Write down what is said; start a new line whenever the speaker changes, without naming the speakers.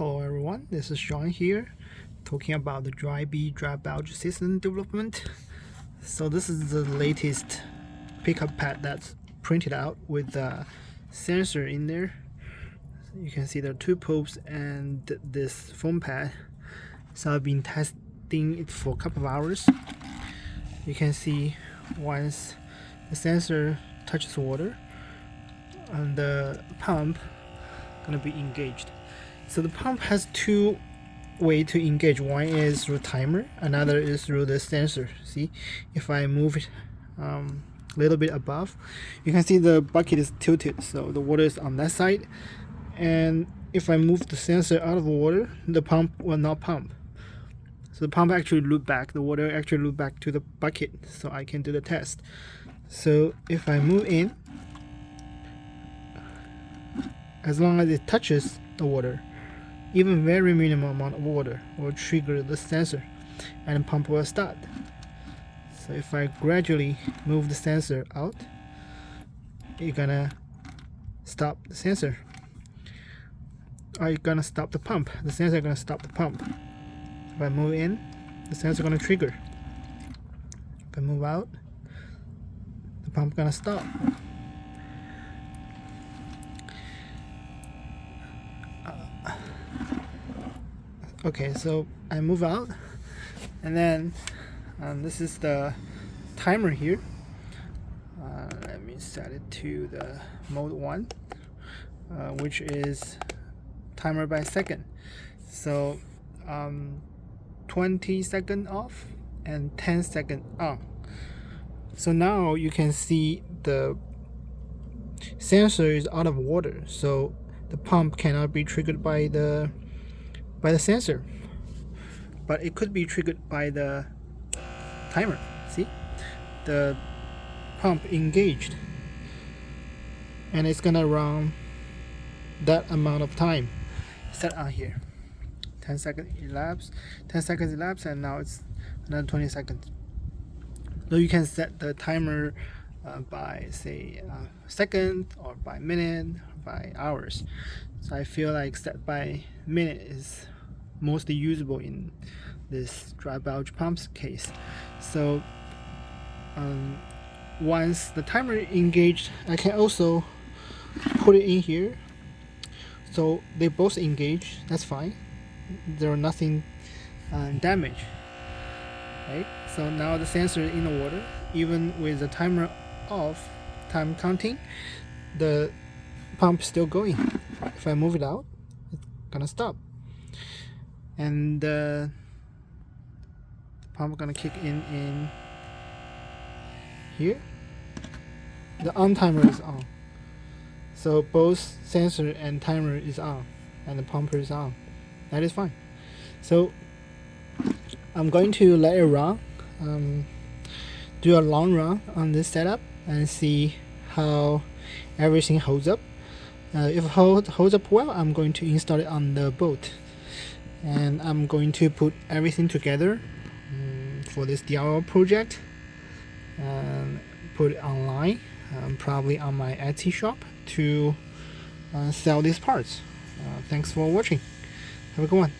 Hello everyone, this is Sean here, talking about the Drybee dry bilge system development. So this is the latest pickup pad that's printed out with the sensor in there. You can see the two probes and this foam pad. So I've been testing it for a couple of hours. You can see once the sensor touches water and the pump gonna be engaged. So the pump has two ways to engage. One is through timer, another is through the sensor. See, if I move it a little bit above, you can see the bucket is tilted, so the water is on that side. And if I move the sensor out of water, the pump will not pump. So the pump actually loop back, the water actually loop back to the bucket, so I can do the test. So if I move in, as long as it touches the water, even very minimal amount of water will trigger the sensor and the pump will start. So if I gradually move the sensor out, you're gonna stop the sensor. Or you're gonna stop the pump. The sensor is gonna stop the pump. If I move in, the sensor gonna trigger. If I move out, the pump gonna stop. Okay, so I move out, and then this is the timer here. Let me set it to the mode 1, which is timer by second. So 20 seconds off and 10 seconds on. So now you can see the sensor is out of water, so the pump cannot be triggered by the sensor, but it could be triggered by the timer. See, the pump engaged, and it's gonna run that amount of time set on here. 10 seconds elapsed, and now it's another 20 seconds. So you can set the timer by say second, or by minute, or by hours. So I feel like set by minute is mostly usable in this dry bilge pumps case. So once the timer engaged, I can also put it in here, so they both engage. That's fine, there are nothing damage, right? So now the sensor is in the water, even with the timer off, time counting, the pump is still going. If I move it out, it's gonna stop, and the pump gonna kick in here. The on timer is on, so both sensor and timer is on, and the pumper is on. That is fine. So I'm going to let it run, do a long run on this setup, and see how everything holds up. If it holds up well, I'm going to install it on the boat, and I'm going to put everything together for this DIY project and put it online, probably on my Etsy shop, to sell these parts. Thanks for watching. Have a good one.